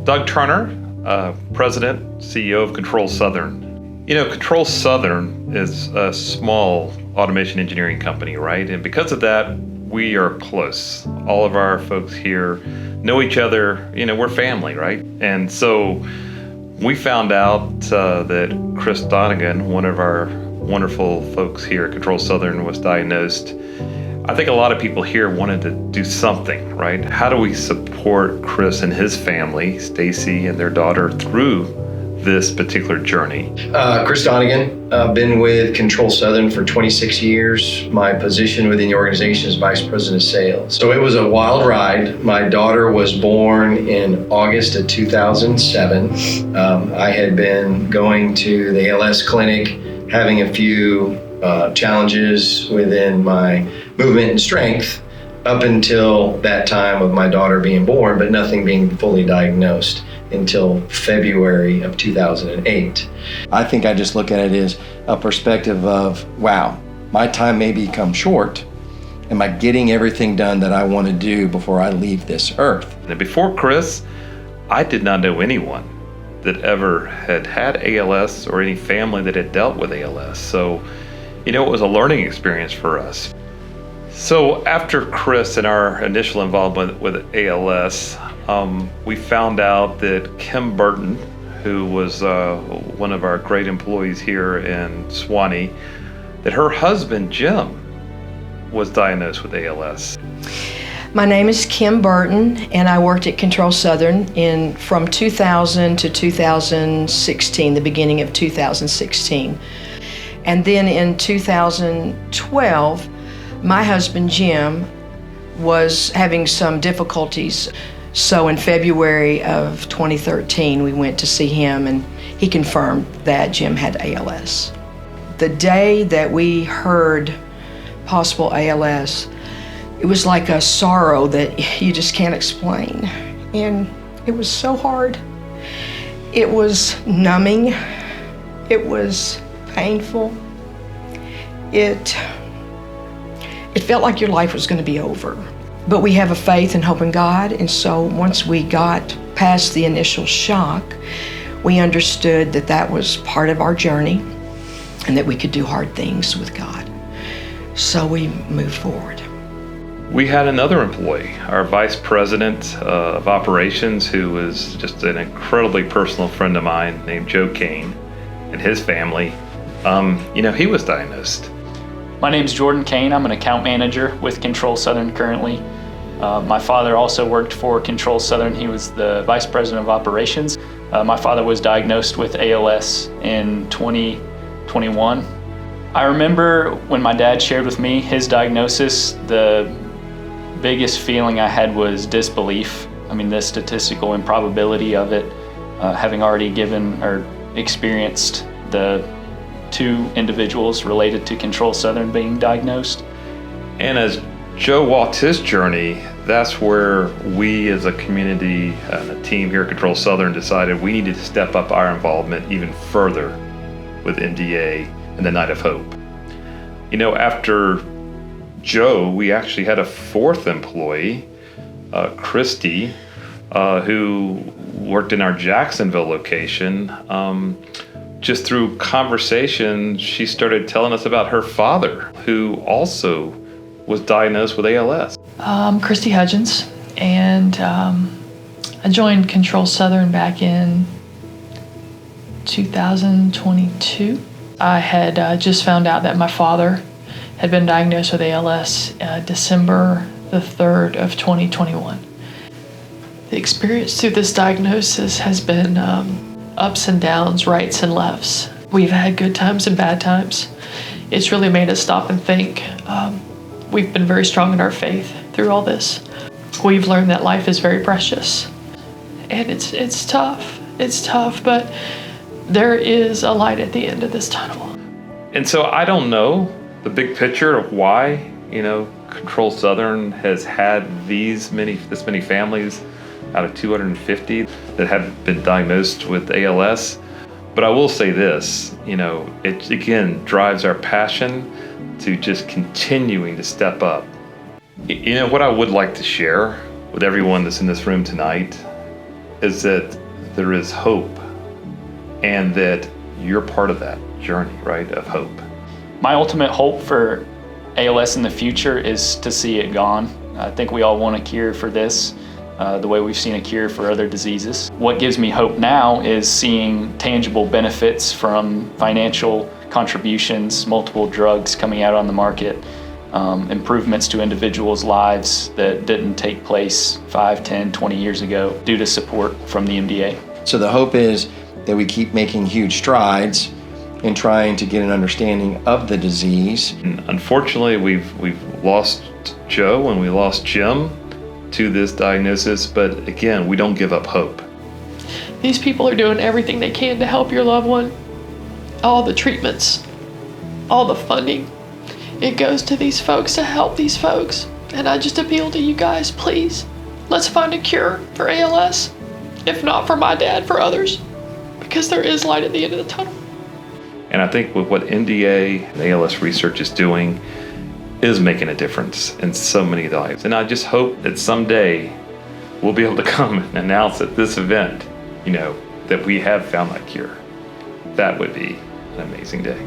Doug Turner, President, CEO of Control Southern. You know, Control Southern is a small automation engineering company, right? And because of that, we are close. All of our folks here know each other. You know, we're family, right? And so we found out that Chris Donovan, one of our wonderful folks here at Control Southern, was diagnosed. I think a lot of people here wanted to do something, right? How do we support Chris and his family, Stacy and their daughter, through this particular journey? Chris Donovan, been with Control Southern for 26 years. My position within the organization is Vice President of Sales. So it was a wild ride. My daughter was born in August of 2007. I had been going to the ALS clinic, having a few challenges within my movement and strength up until that time of my daughter being born, but nothing being fully diagnosed until February of 2008. I think I just look at it as a perspective of, wow, my time may become short. Am I getting everything done that I want to do before I leave this earth? And before Chris, I did not know anyone that ever had ALS or any family that had dealt with ALS. So, you know, it was a learning experience for us. So after Chris and our initial involvement with ALS, we found out that Kim Burton, who was one of our great employees here in Suwanee, that her husband, Jim, was diagnosed with ALS. My name is Kim Burton, and I worked at Control Southern from 2000 to 2016, the beginning of 2016. And then in 2012, my husband, Jim, was having some difficulties. So in February of 2013, we went to see him, and he confirmed that Jim had ALS. The day that we heard possible ALS, it was like a sorrow that you just can't explain. And it was so hard. It was numbing. It was painful. It felt like your life was going to be over. But we have a faith and hope in God, and so once we got past the initial shock, we understood that that was part of our journey and that we could do hard things with God. So we moved forward. We had another employee, our vice president of operations, who was just an incredibly personal friend of mine named Joe Kane, and his family. You know, he was diagnosed. My name's Jordan Kane. I'm an account manager with Control Southern currently. My father also worked for Control Southern. He was the vice president of operations. My father was diagnosed with ALS in 2021. I remember when my dad shared with me his diagnosis, the biggest feeling I had was disbelief. I mean, the statistical improbability of it, having already given or experienced the two individuals related to Control Southern being diagnosed. And as Joe walked his journey, that's where we as a community and a team here at Control Southern decided we needed to step up our involvement even further with MDA and the Night of Hope. You know, after Joe, we actually had a fourth employee, Christy, who worked in our Jacksonville location. Just through conversation, she started telling us about her father, who also was diagnosed with ALS. I'm Christy Hudgin, and I joined Control Southern back in 2022. I had just found out that my father had been diagnosed with ALS December the 3rd of 2021. The experience through this diagnosis has been ups and downs, rights and lefts. We've had good times and bad times. It's really made us stop and think. We've been very strong in our faith through all this. We've learned that life is very precious. And it's tough. It's tough, but there is a light at the end of this tunnel. And so I don't know the big picture of why, you know, Control Southern has had this many families out of 250 that have been diagnosed with ALS. But I will say this, you know, it again drives our passion to just continuing to step up. You know, what I would like to share with everyone that's in this room tonight is that there is hope and that you're part of that journey, right, of hope. My ultimate hope for ALS in the future is to see it gone. I think we all want a cure for this, the way we've seen a cure for other diseases. What gives me hope now is seeing tangible benefits from financial contributions, multiple drugs coming out on the market, improvements to individuals' lives that didn't take place 5, 10, 20 years ago due to support from the MDA. So the hope is that we keep making huge strides in trying to get an understanding of the disease. And unfortunately, we've lost Joe and we lost Jim to this diagnosis, but again, we don't give up hope. These people are doing everything they can to help your loved one. All the treatments, all the funding, it goes to these folks to help these folks. And I just appeal to you guys, please, let's find a cure for ALS. If not for my dad, for others, because there is light at the end of the tunnel. And I think with what MDA and ALS research is doing is making a difference in so many lives. And I just hope that someday we'll be able to come and announce at this event, that we have found that cure. That would be an amazing day.